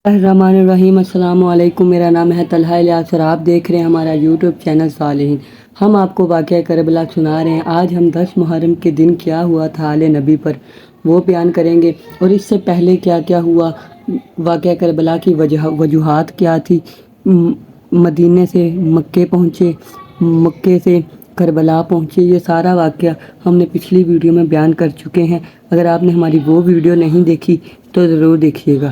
الرحمن الرحیم۔ السلام علیکم، میرا نام ہے طلحہ الیاس اور آپ دیکھ رہے ہیں ہمارا یوٹیوب چینل صالحین۔ ہم آپ کو واقعہ کربلا سنا رہے ہیں۔ آج ہم 10 محرم کے دن کیا ہوا تھا آل نبی پر وہ بیان کریں گے، اور اس سے پہلے کیا کیا ہوا، واقعہ کربلا کی وجوہات کیا تھی، مدینے سے مکے پہنچے، مکے سے کربلا پہنچے، یہ سارا واقعہ ہم نے پچھلی ویڈیو میں بیان کر چکے ہیں۔ اگر آپ نے ہماری وہ ویڈیو نہیں دیکھی تو ضرور دیکھیے گا۔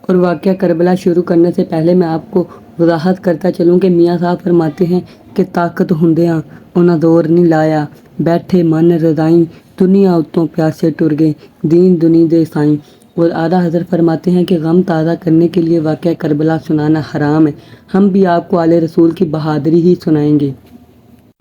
اور واقعہ کربلا شروع کرنے سے پہلے میں آپ کو وضاحت کرتا چلوں کہ میاں صاحب فرماتے ہیں کہ طاقت ہوندیاں انہاں دور نہیں لایا، بیٹھے من رضائیں، دنیا اتوں پیاسے ٹر گئے، دین دنی دے سائیں۔ اور اعلیٰ حضرت فرماتے ہیں کہ غم تازہ کرنے کے لیے واقعہ کربلا سنانا حرام ہے۔ ہم بھی آپ کو آل رسول کی بہادری ہی سنائیں گے،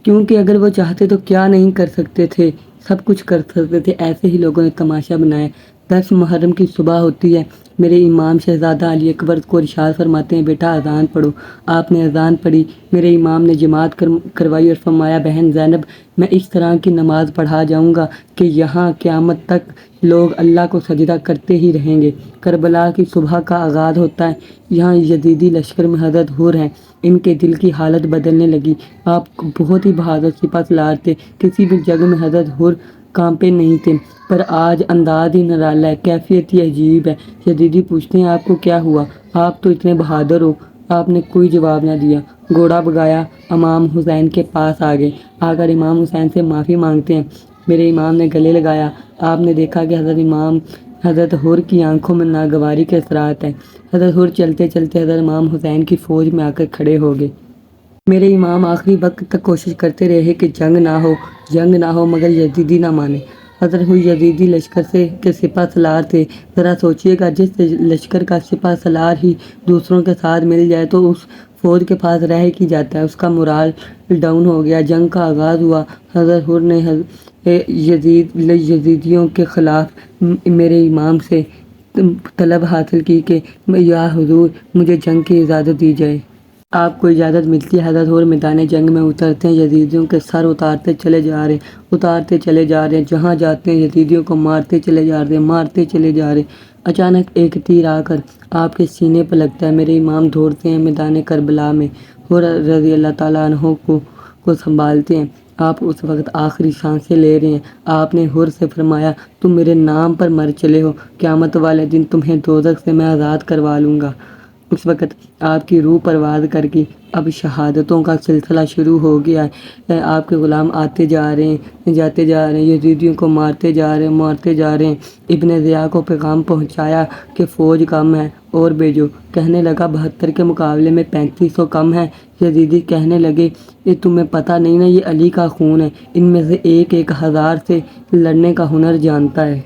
کیونکہ اگر وہ چاہتے تو کیا نہیں کر سکتے تھے، سب کچھ کر سکتے تھے۔ ایسے ہی لوگوں نے تماشا بنایا۔ 10 محرم کی صبح ہوتی ہے، میرے امام شہزادہ علی اکبر کو ارشاد فرماتے ہیں بیٹا اذان پڑھو۔ آپ نے اذان پڑھی، میرے امام نے جماعت کروائی اور فرمایا بہن زینب میں اس طرح کی نماز پڑھا جاؤں گا کہ یہاں قیامت تک لوگ اللہ کو سجدہ کرتے ہی رہیں گے۔ کربلا کی صبح کا آغاز ہوتا ہے۔ یہاں یزیدی لشکر میں حضرت حر ہیں، ان کے دل کی حالت بدلنے لگی۔ آپ بہت ہی بہادر سپہ سالار تھے، کسی بھی جنگ میں حضرت حر کانپے نہیں تھے، پر آج انداز ہی نرالا ہے، کیفیت ہی عجیب ہے۔ یزیدی پوچھتے ہیں آپ کو کیا ہوا، آپ تو اتنے بہادر ہو۔ آپ نے کوئی جواب نہ دیا، گھوڑا بگایا، امام حسین کے پاس آ گئے، آ کر امام حسین سے معافی مانگتے ہیں۔ میرے امام نے گلے لگایا۔ آپ نے دیکھا کہ حضرت حر کی آنکھوں میں ناگواری کے اثرات ہیں۔ حضرت حر چلتے چلتے حضرت امام حسین کی فوج میں آ کر کھڑے ہو گئے۔ میرے امام آخری وقت تک کوشش کرتے رہے کہ جنگ نہ ہو، مگر یزیدی نہ مانے۔ حضرت حر یزیدی لشکر کے سپہ سالار تھے۔ ذرا سوچئے گا، جس لشکر کا سپہ سالار ہی دوسروں کے ساتھ مل جائے تو اس فوج کے پاس رہ کی جاتا ہے، اس کا مورال ڈاؤن ہو گیا۔ جنگ کا آغاز ہوا۔ حضرت حر نے یزیدیوں کے خلاف میرے امام سے طلب حاصل کی کہ یا حضور مجھے جنگ کی اجازت دی جائے۔ آپ کو اجازت ملتی ہے۔ حضرت حر میدان جنگ میں اترتے ہیں، یزیدیوں کے سر اتارتے چلے جا رہے ہیں، جہاں جاتے ہیں یزیدیوں کو مارتے چلے جا رہے ہیں۔ اچانک ایک تیر آ کر آپ کے سینے پر لگتا ہے، میرے امام دوڑتے ہیں میدان کربلا میں، حر رضی اللہ تعالیٰ عنہ کو سنبھالتے ہیں۔ آپ اس وقت آخری سانسیں لے رہے ہیں۔ آپ نے حر سے فرمایا تم میرے نام پر مر چلے ہو، قیامت والے دن تمہیں دوزخ سے میں آزاد کروا لوں گا۔ اس وقت آپ کی روح پرواز کر گئی۔ اب شہادتوں کا سلسلہ شروع ہو گیا ہے۔ آپ کے غلام آتے جا رہے ہیں، جاتے جا رہے ہیں، یزیدیوں کو مارتے جا رہے ہیں۔ ابن ضیاء کو پیغام پہنچایا کہ فوج کم ہے اور بھیجو۔ کہنے لگا 72 کے مقابلے میں 3500 کم ہے۔ یزیدی کہنے لگے یہ تمہیں پتہ نہیں نا، یہ علی کا خون ہے، ان میں سے ایک 1000 سے لڑنے کا ہنر جانتا ہے۔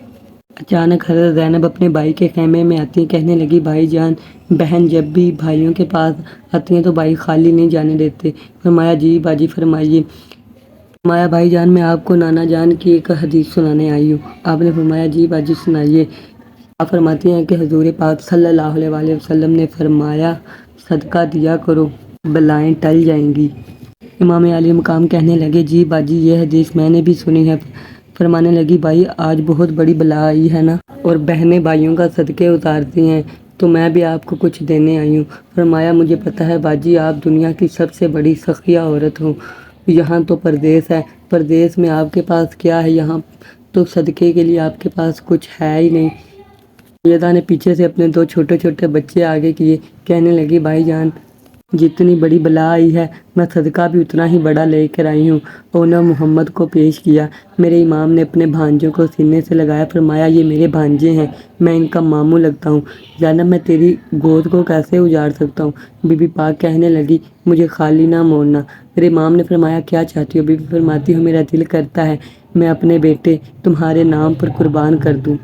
اچانک حضرت زینب اپنے بھائی کے خیمے میں آتی ہیں، کہنے لگی بھائی جان، بہن جب بھی بھائیوں کے پاس آتی ہیں تو بھائی خالی نہیں جانے دیتے۔ فرمایا جی باجی فرمائیے۔ فرمایا بھائی جان میں آپ کو نانا جان کی ایک حدیث سنانے آئی ہوں۔ آپ نے فرمایا جی باجی سنائیے۔ آپ فرماتی ہیں کہ حضور پاک صلی اللہ علیہ وسلم نے فرمایا صدقہ دیا کرو، بلائیں ٹل جائیں گی۔ امام علی مقام کہنے لگے جی باجی یہ حدیث میں نے بھی سنی ہے۔ فرمانے لگی بھائی آج بہت بڑی بلا آئی ہے نا، اور بہنیں بھائیوں کا صدقے اتارتی ہیں، تو میں بھی آپ کو کچھ دینے آئی ہوں۔ فرمایا مجھے پتہ ہے باجی آپ دنیا کی سب سے بڑی سخیہ عورت ہو، یہاں تو پردیس ہے، پردیس میں آپ کے پاس کیا ہے، یہاں تو صدقے کے لیے آپ کے پاس کچھ ہے ہی نہیں۔ سیدہ نے پیچھے سے اپنے 2 چھوٹے چھوٹے بچے آگے کیے، کہنے لگی بھائی جان جتنی بڑی بلا آئی ہے میں صدقہ بھی اتنا ہی بڑا لے کر آئی ہوں۔ انہوں نے محمد کو پیش کیا۔ میرے امام نے اپنے بھانجوں کو سینے سے لگایا، فرمایا یہ میرے بھانجے ہیں، میں ان کا ماموں لگتا ہوں۔ زینب میں تیری گود کو کیسے اجاڑ سکتا ہوں؟ بی بی پاک کہنے لگی مجھے خالی نہ موڑنا۔ میرے امام نے فرمایا کیا چاہتی ہو؟ بی بی فرماتی ہوں میرا دل کرتا ہے میں اپنے بیٹے تمہارے نام پر قربان کر دوں۔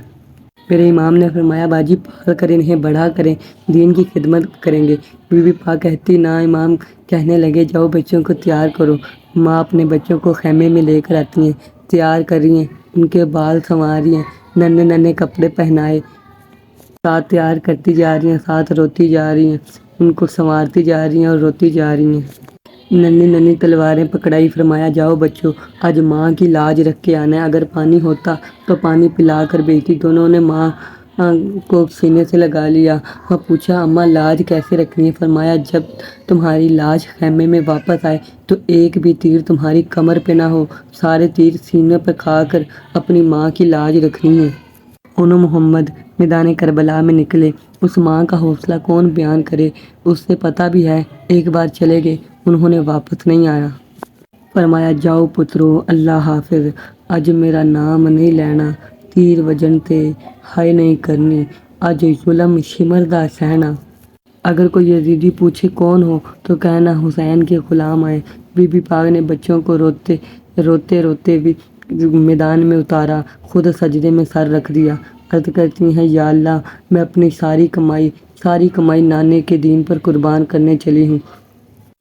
میرے امام نے فرمایا باجی پال کر انہیں بڑا کریں، دین کی خدمت کریں گے۔ بی بی پاک کہتی نا۔ امام کہنے لگے جاؤ بچوں کو تیار کرو۔ ماں اپنے بچوں کو خیمے میں لے کر آتی ہیں، تیار کر رہی ہیں، ان کے بال سنوار رہی ہیں، ننھے ننھے کپڑے پہنائے، ساتھ تیار کرتی جا رہی ہیں، ساتھ روتی جا رہی ہیں، ان کو سنوارتی جا رہی ہیں اور روتی جا رہی ہیں۔ ننھی ننھی تلواریں پکڑائی، فرمایا جاؤ بچوں آج ماں کی لاج رکھ کے آنا ہے، اگر پانی ہوتا تو پانی پلا کر بھیجتی۔ دونوں نے ماں کو سینے سے لگا لیا اور پوچھا اماں لاج کیسے رکھنی ہے؟ فرمایا جب تمہاری لاش خیمے میں واپس آئے تو ایک بھی تیر تمہاری کمر پہ نہ ہو، سارے تیر سینے پہ کھا کر اپنی ماں کی لاج رکھنی ہے۔ انو محمد میدان کربلا میں نکلے۔ اس ماں کا حوصلہ کون بیان کرے، اس سے پتہ بھی ہے ایک بار چلے گئے انہوں نے واپس نہیں آنا۔ فرمایا جاؤ پترو، اللہ حافظ، اج میرا نام نہیں لینا، تیر وجن تے ہائے نہیں کرنی، اج ظلم شمر دا سہنا۔ اگر کوئی یزیدی پوچھے کون ہو تو کہنا حسین کے غلام ہیں۔ بی بی پاک نے بچوں کو روتے روتے بھی میدان میں اتارا، خود سجدے میں سر رکھ دیا۔ عرض کرتی ہیں یا اللہ، میں اپنی ساری کمائی نانے کے دین پر قربان کرنے چلی ہوں۔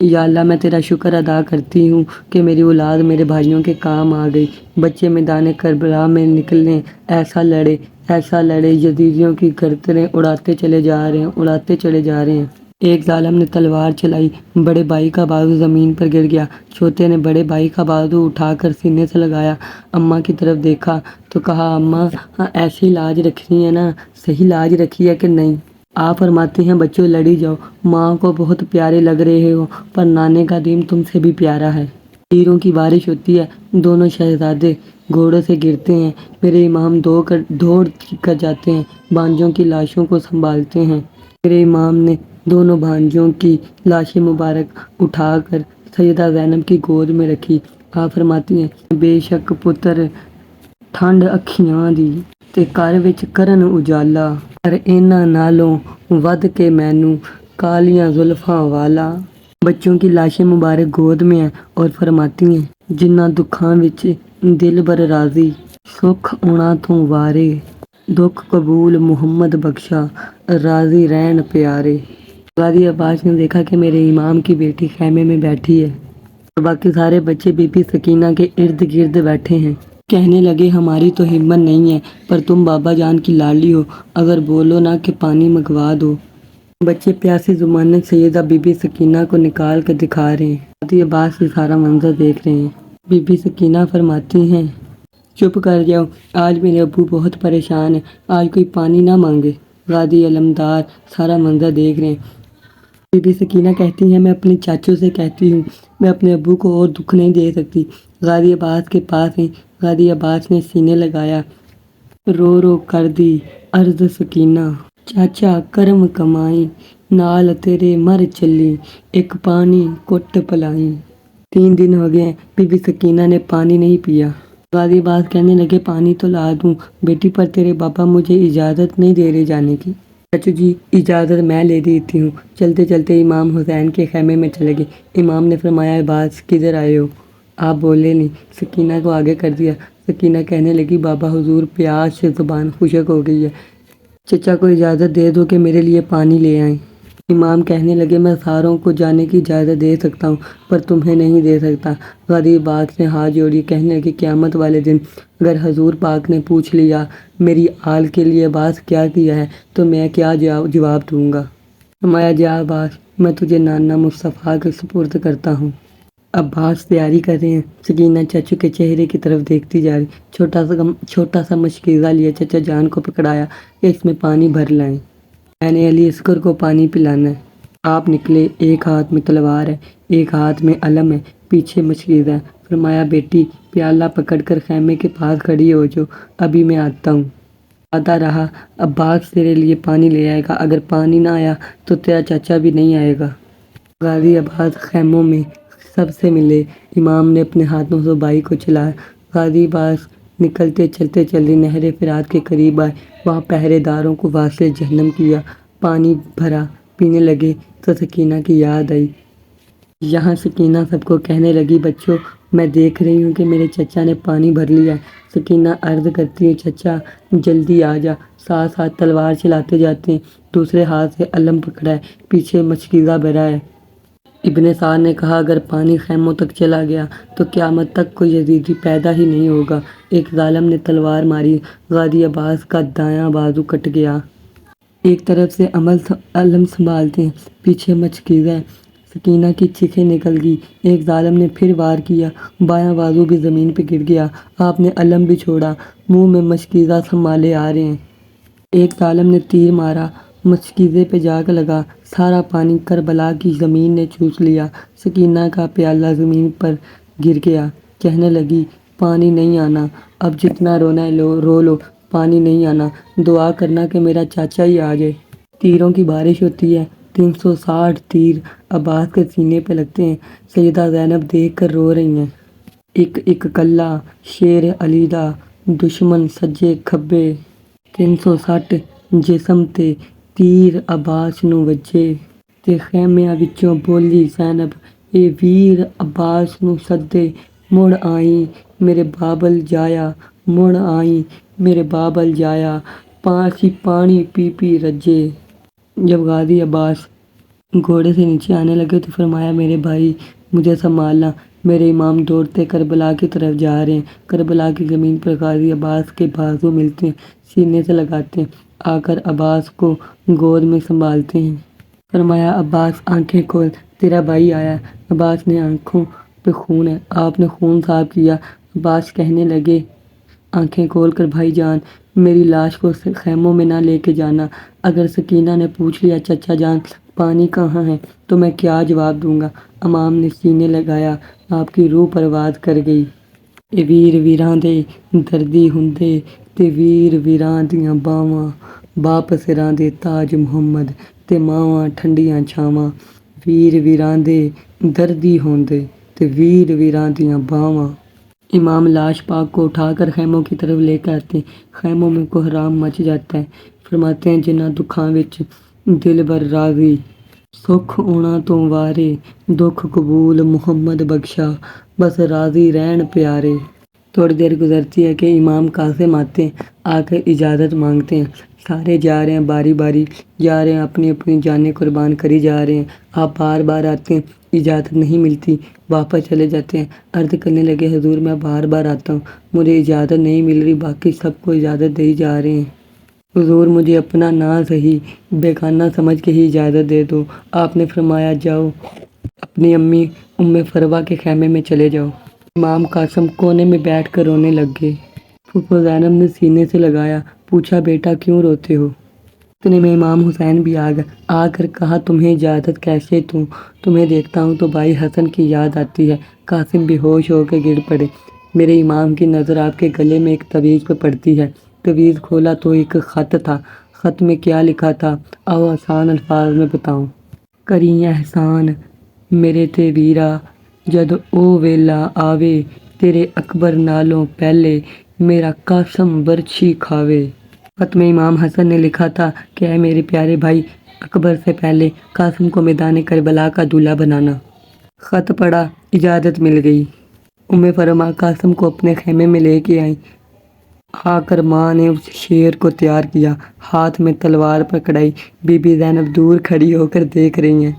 یا اللہ میں تیرا شکر ادا کرتی ہوں کہ میری اولاد میرے بھائیوں کے کام آ گئی۔ بچے میدان کربلا میں نکلے، ایسا لڑے، یزیدیوں کی گردنیں اڑاتے چلے جا رہے ہیں۔ ایک ظالم نے تلوار چلائی، بڑے بھائی کا بازو زمین پر گر گیا۔ چھوٹے نے بڑے بھائی کا بازو اٹھا کر سینے سے لگایا، اماں کی طرف دیکھا تو کہا اماں ایسی لاج رکھنی ہے نا، صحیح لاج رکھی ہے کہ نہیں؟ آپ فرماتی ہیں بچوں لڑی جاؤ، ماں کو بہت پیارے لگ رہے ہو پر نانے کا دین تم سے بھی پیارا ہے۔ تیروں کی بارش ہوتی ہے، دونوں شہزادے گھوڑوں سے گرتے ہیں، میرے امام دوڑ کر جاتے ہیں، بانجوں کی لاشوں کو سنبھالتے ہیں۔ میرے امام نے دونوں بھانجوں کی لاشیں مبارک اٹھا کر سیدہ زینب کی گود میں رکھی۔ آپ فرماتی ہیں بے شک پتر ٹھنڈ اکھیاں دی تے گھر وچ کرن اجالا، پر انہاں نالوں ود کے مینوں کالیاں زلفاں والا۔ بچوں کی لاشیں مبارک گود میں ہیں اور فرماتی ہیں جنہاں دکھاں وچ دل بر راضی، سکھ انہاں تو وارے، دکھ قبول محمد بخشا، راضی رہن پیارے۔ غازی عباس نے دیکھا کہ میرے امام کی بیٹی خیمے میں بیٹھی ہے اور باقی سارے بچے بی بی سکینہ کے ارد گرد بیٹھے ہیں۔ کہنے لگے ہماری تو ہمت نہیں ہے، پر تم بابا جان کی لاڈلی ہو، اگر بولو نا کہ پانی منگوا دو۔ بچے پیاسی زبانیں سیدہ بی بی سکینہ کو نکال کر دکھا رہے ہیں۔ غازی عباس یہ سارا منظر دیکھ رہے ہیں۔ بی بی سکینہ فرماتی ہیں چپ کر جاؤ، آج میرے ابو بہت پریشان ہیں، آج کوئی پانی نہ مانگے۔ غازی علمدار سارا منظر دیکھ رہے ہیں۔ بی بی سکینہ کہتی ہیں میں اپنے چاچو سے کہتی ہوں، میں اپنے ابو کو اور دکھ نہیں دے سکتی۔ غازی عباس کے پاس ہیں۔ غازی عباس نے سینے لگایا، رو رو کر دی عرض سکینہ چاچا کرم کمائیں، نال تیرے مر چلی، ایک پانی کٹ پلائیں۔ 3 دن ہو گئے ہیں، بی بی سکینہ نے پانی نہیں پیا۔ غازی عباس کہنے لگے پانی تو لا دوں بیٹی، پر تیرے بابا مجھے اجازت نہیں دے رہے جانے کی۔ چاچو جی اجازت میں لے دیتی ہوں۔ چلتے چلتے امام حسین کے خیمے میں چلے گئے۔ امام نے فرمایا عباس کدھر آئے ہو؟ آپ بولے نہیں، سکینہ کو آگے کر دیا۔ سکینہ کہنے لگی بابا حضور پیاس سے زبان خشک ہو گئی ہے، چچا کو اجازت دے دو کہ میرے لیے پانی لے آئیں۔ امام کہنے لگے میں ساروں کو جانے کی اجازت دے سکتا ہوں پر تمہیں نہیں دے سکتا۔ غازی عباس نے ہاتھ جوڑی، کہنے لگے قیامت والے دن اگر حضور پاک نے پوچھ لیا میری آل کے لیے عباس کیا کیا ہے تو میں کیا جواب دوں گا؟ فرمایا جا عباس، میں تجھے نانا مصطفیٰ کے سپرد کرتا ہوں۔ عباس تیاری کر رہے ہیں۔ سکینہ چچو کے چہرے کی طرف دیکھتی جا رہی، چھوٹا سا مشکیزہ لیا، چچا جان کو پکڑایا کہ اس میں پانی بھر لائیں، میں نے علی اصغر کو پانی پلانا ہے۔ آپ نکلے، ایک ہاتھ میں تلوار ہے، ایک ہاتھ میں علم ہے، پیچھے مشکیزہ ہے۔ فرمایا بیٹی پیالہ پکڑ کر خیمے کے پاس کھڑی ہو جو، ابھی میں آتا ہوں۔ آتا رہا عباس تیرے لیے پانی لے آئے گا، اگر پانی نہ آیا تو تیرا چچا بھی نہیں آئے گا۔ غازی عباس خیموں میں سب سے ملے، امام نے اپنے ہاتھوں سے بھائی کو چلایا۔ غازی عباس چلتے نہر فرات کے قریب آئے، وہاں پہرے داروں کو واصل جہنم کیا، پانی بھرا، پینے لگے تو سکینہ کی یاد آئی۔ یہاں سکینہ سب کو کہنے لگی بچوں میں دیکھ رہی ہوں کہ میرے چچا نے پانی بھر لیا ہے۔ سکینہ عرض کرتی ہے چچا جلدی آ جا، ساتھ تلوار چلاتے جاتے ہیں، دوسرے ہاتھ سے علم پکڑا ہے، پیچھے مشکیزہ بھرا ہے۔ ابن سعد نے کہا اگر پانی خیموں تک چلا گیا تو قیامت تک کوئی یزیدی پیدا ہی نہیں ہوگا۔ ایک ظالم نے تلوار ماری، غازی عباس کا دایاں بازو کٹ گیا۔ ایک طرف سے علم سنبھالتے ہیں، پیچھے مشکیزہ ہے، سکینہ کی چیخیں نکل گئی۔ ایک ظالم نے پھر وار کیا، بایاں بازو بھی زمین پہ گر گیا۔ آپ نے علم بھی چھوڑا، منہ میں مشکیزہ سنبھالے آ رہے ہیں۔ ایک ظالم نے تیر مارا، مشکیزے پہ جا کر لگا، سارا پانی کربلا کی زمین نے چوس لیا۔ سکینہ کا پیالہ زمین پر گر گیا، کہنے لگی پانی نہیں آنا، اب جتنا رونا ہے رو لو، پانی نہیں آنا، دعا کرنا کہ میرا چاچا ہی آ جائے۔ تیروں کی بارش ہوتی ہے، 360 تیر عباس کے سینے پہ لگتے ہیں۔ سیدہ زینب دیکھ کر رو رہی ہیں۔ ایک ایک کلہ شیر علی دا، دشمن سجے کھبے، 360 جسم تے تیر عباس نوں وجے، تے خیمیاں وچوں بولی زینب، اے ویر عباس نوں سدے، مڑ آئیں میرے بابل جایا، مڑ آئیں میرے بابل جایا، پاسی پانی پی پی رجے۔ جب غازی عباس گھوڑے سے نیچے آنے لگے تو فرمایا میرے بھائی مجھے سنبھالنا، میرے امام دوڑتے کربلا کی طرف جا رہے ہیں۔ کربلا کی زمین پر غازی عباس کے بازو ملتے ہیں، سینے سے لگاتے ہیں، آ کر عباس کو گود میں سنبھالتے ہیں۔ فرمایا عباس آنکھیں کھول، تیرا بھائی آیا ہے۔ عباس نے آنکھوں پہ خون ہے، آپ نے خون صاف کیا۔ عباس کہنے لگے آنکھیں کھول کر بھائی جان میری لاش کو خیموں میں نہ لے کے جانا، اگر سکینہ نے پوچھ لیا چچا جان پانی کہاں ہے تو میں کیا جواب دوں گا۔ امام نے سینے لگایا، آپ کی روح پرواز کر گئی۔ اے ویر ویراں دے دردی ہوندے تے ویر ویراں دیاں باواں، باپ سراں دے تاج محمد تے ماواں ٹھنڈیاں چھاواں، ویر ویراں دے دردی ہوندے تے ویر ویراں دیاں باواں۔ امام لاش پاک کو اٹھا کر خیموں کی طرف لے کر آتے ہیں، خیموں میں کوہرام مچ جاتا ہے۔ فرماتے ہیں جنہاں دکھاں وچ دل بر راضی، سکھ اونا تو وارے، دکھ قبول محمد بخشا، بس راضی رہن پیارے۔ تھوڑی دیر گزرتی ہے کہ امام قاسم آتے ہیں، آ کر اجازت مانگتے ہیں۔ سارے جا رہے ہیں، باری باری جا رہے ہیں، اپنی اپنی جانیں قربان کری جا رہے ہیں۔ آپ بار بار آتے ہیں، اجازت نہیں ملتی، واپس چلے جاتے ہیں۔ عرض کرنے لگے حضور میں بار بار آتا ہوں، مجھے اجازت نہیں مل رہی، باقی سب کو اجازت دے جا رہے ہیں۔ حضور مجھے اپنا نہ صحیح بیگانہ سمجھ کے ہی اجازت دے دو۔ آپ نے فرمایا جاؤ اپنی امی ام فروہ کے خیمے میں چلے جاؤ۔ امام قاسم کونے میں بیٹھ کر رونے لگ گئے۔ پھوپھو زینب نے سینے سے لگایا، پوچھا بیٹا کیوں روتے ہو؟ اتنے میں امام حسین بھی آ گئے، آ کر کہا تمہیں اجازت کیسے دوں، تمہیں دیکھتا ہوں تو بھائی حسن کی یاد آتی ہے۔ قاسم بے ہوش ہو کے گر پڑے۔ میرے امام کی نظر آپ کے گلے میں ایک تعویذ پہ پڑتی ہے۔ تعویذ کھولا تو ایک خط تھا، خط میں کیا لکھا تھا آؤ آسان الفاظ میں بتاؤں۔ کری احسان میرے تے ویرا، جد او ویلا آوے، تیرے اکبر نالوں پہلے میرا قاسم برچھی کھاوے۔ خط میں امام حسن نے لکھا تھا کہ اے میرے پیارے بھائی، اکبر سے پہلے قاسم کو میدان کربلا کا دولہا بنانا۔ خط پڑھا، اجازت مل گئی۔ ام فرما قاسم کو اپنے خیمے میں لے کے آئیں۔ آ کر ماں نے اس شیر کو تیار کیا، ہاتھ میں تلوار پکڑائی۔ بی بی زینب دور کھڑی ہو کر دیکھ رہی ہیں۔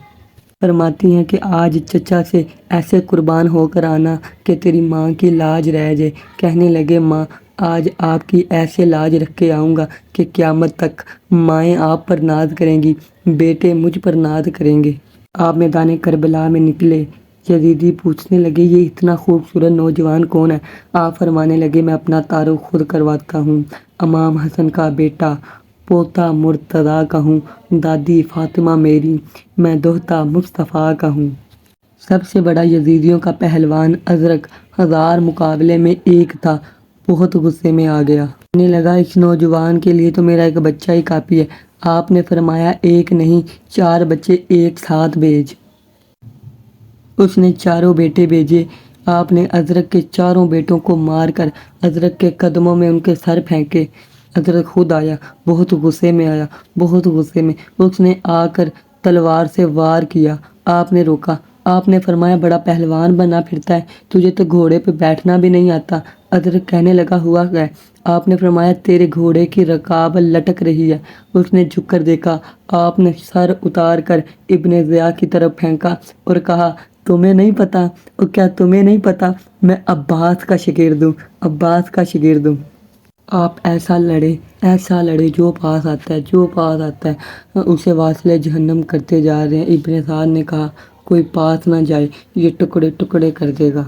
فرماتی ہیں کہ آج چچا سے ایسے قربان ہو کر آنا کہ تیری ماں کی لاج رہ جائے۔ کہنے لگے ماں آج آپ کی ایسے لاج رکھ کے آؤں گا کہ قیامت تک مائیں آپ پر ناز کریں گی، بیٹے مجھ پر ناز کریں گے۔ آپ میدان کربلا میں نکلے، یزیدی پوچھنے لگے یہ اتنا خوبصورت نوجوان کون ہے؟ آپ فرمانے لگے میں اپنا تعارف خود کرواتا ہوں، امام حسن کا بیٹا، پوتا مرتضیٰ کا ہوں، دادی فاطمہ میری، میں دوہتا مصطفیٰ کا ہوں۔ سب سے بڑا یزیدیوں کا پہلوان ازرق 1000 مقابلے میں ایک تھا، بہت غصے میں آ گیا۔ کہنے لگا اس نوجوان کے لیے تو میرا ایک بچہ ہی کافی ہے۔ آپ نے فرمایا ایک نہیں 4 بچے ایک ساتھ بھیج۔ اس نے چاروں بیٹے بھیجے۔ آپ نے ازرق کے چاروں بیٹوں کو مار کر ازرق کے قدموں میں ان کے سر پھینکے۔ ازرق خود آیا، بہت غصے میں آیا، بہت غصے میں۔ اس نے آ کر تلوار سے وار کیا۔ آپ نے روکا۔ آپ نے فرمایا بڑا پہلوان بنا پھرتا ہے، تجھے تو گھوڑے پہ بیٹھنا بھی نہیں آتا۔ ازرق کہنے لگا ہوا کیا ہے؟ آپ نے فرمایا تیرے گھوڑے کی رکاب لٹک رہی ہے۔ اس نے جھک کر دیکھا، آپ نے سر اتار کر ابن ضیاء کی طرف پھینکا اور کہا تمہیں نہیں پتا، اور کیا تمہیں نہیں پتا میں عباس کا شاگرد ہوں، عباس کا شاگرد ہوں۔ آپ ایسا لڑے جو پاس آتا ہے، جو پاس آتا ہے اسے واصل جہنم کرتے جا رہے ہیں۔ ابن سعد نے کہا کوئی پاس نہ جائے، یہ ٹکڑے ٹکڑے کر دے گا۔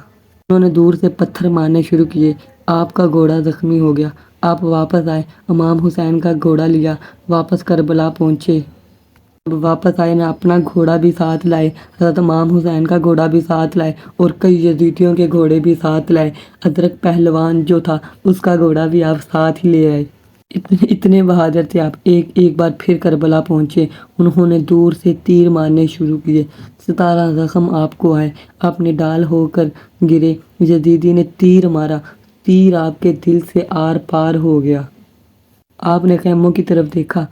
انہوں نے دور سے پتھر مارنے شروع کیے، آپ کا گھوڑا زخمی ہو گیا۔ آپ واپس آئے، امام حسین کا گھوڑا لیا، واپس کربلا پہنچے۔ جب واپس آئے نہ اپنا گھوڑا بھی ساتھ لائے، حضرت امام حسین کا گھوڑا بھی ساتھ لائے اور کئی یزیدیوں کے گھوڑے بھی ساتھ لائے۔ ادرک پہلوان جو تھا اس کا گھوڑا بھی آپ ساتھ ہی لے آئے۔ اتنے بہادر تھے آپ۔ ایک بار پھر کربلا پہنچے، انہوں نے دور سے تیر مارنے شروع کیے۔ 17 زخم آپ کو آئے، آپ نے ڈال ہو کر گرے۔ یزیدی نے تیر مارا، تیر آپ کے دل سے آر پار ہو گیا۔ آپ نے خیموں کی طرف دیکھا،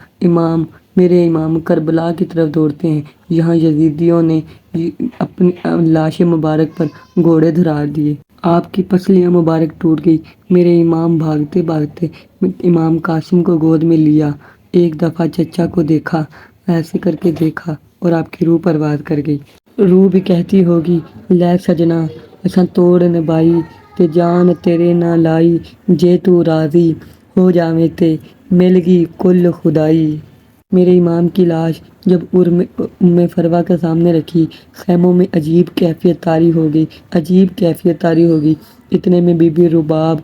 میرے امام کربلا کی طرف دوڑتے ہیں۔ یہاں یزیدیوں نے اپنی لاش مبارک پر گھوڑے دھرا دیے۔ آپ کی پسلیاں مبارک ٹوٹ گئی۔ میرے امام بھاگتے بھاگتے امام قاسم کو گود میں لیا۔ ایک دفعہ چچا کو دیکھا، ایسے کر کے دیکھا اور آپ کی روح پرواز کر گئی۔ روح بھی کہتی ہوگی، لے سجنا اساں توڑ نبھائی تے جان تیرے نہ لائی، جے تو راضی ہو جاویں تے مل گئی کل خدائی۔ میرے امام کی لاش جب ام فروہ کے سامنے رکھی، خیموں میں عجیب کیفیت طاری ہو گئی۔ اتنے میں بی بی رباب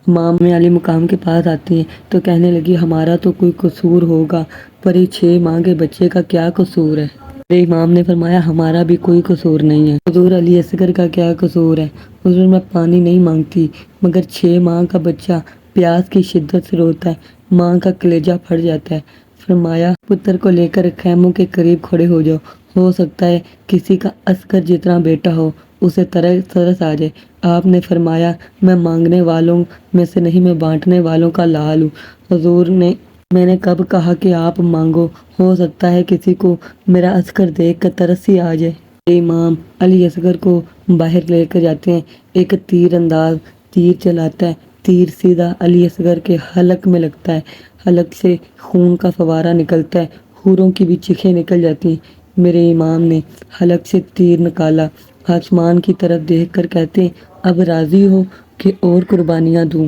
امام علی مقام کے پاس آتی ہیں تو کہنے لگی، ہمارا تو کوئی قصور ہوگا، پر یہ 6 ماہ کے بچے کا کیا قصور ہے؟ میرے امام نے فرمایا، ہمارا بھی کوئی قصور نہیں ہے۔ حضور علی اصغر کا کیا قصور ہے؟ حضور میں پانی نہیں مانگتی، مگر 6 ماہ کا بچہ پیاس کی شدت سے روتا ہے، ماں کا کلیجہ پھٹ جاتا ہے۔ فرمایا، پتر کو لے کر خیموں کے قریب کھڑے ہو جاؤ، ہو سکتا ہے کسی کا اصغر جتنا بیٹا ہو، اسے ترس آ جائے۔ آپ نے فرمایا، میں مانگنے والوں میں سے نہیں، میں بانٹنے والوں کا لعل ہوں۔ حضور نے، میں نے کب کہا کہ آپ مانگو؟ ہو سکتا ہے کسی کو میرا اصغر دیکھ کر ترس ہی آ جائے۔ میرے امام علی اصغر کو باہر لے کر جاتے ہیں، ایک تیر انداز تیر چلاتا ہے، تیر سیدھا علی اصغر کے حلق میں لگتا ہے، حلق سے خون کا فوارہ نکلتا ہے، حوروں کی بھی چیخیں نکل جاتی ہیں۔ میرے امام نے حلق سے تیر نکالا، آسمان کی طرف دیکھ کر کہتے ہیں، اب راضی ہو کہ اور قربانیاں دوں؟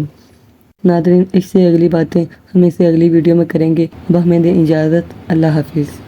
ناظرین، اس سے اگلی باتیں ہم اسے اگلی ویڈیو میں کریں گے۔ اب ہمیں دیں اجازت، اللہ حافظ۔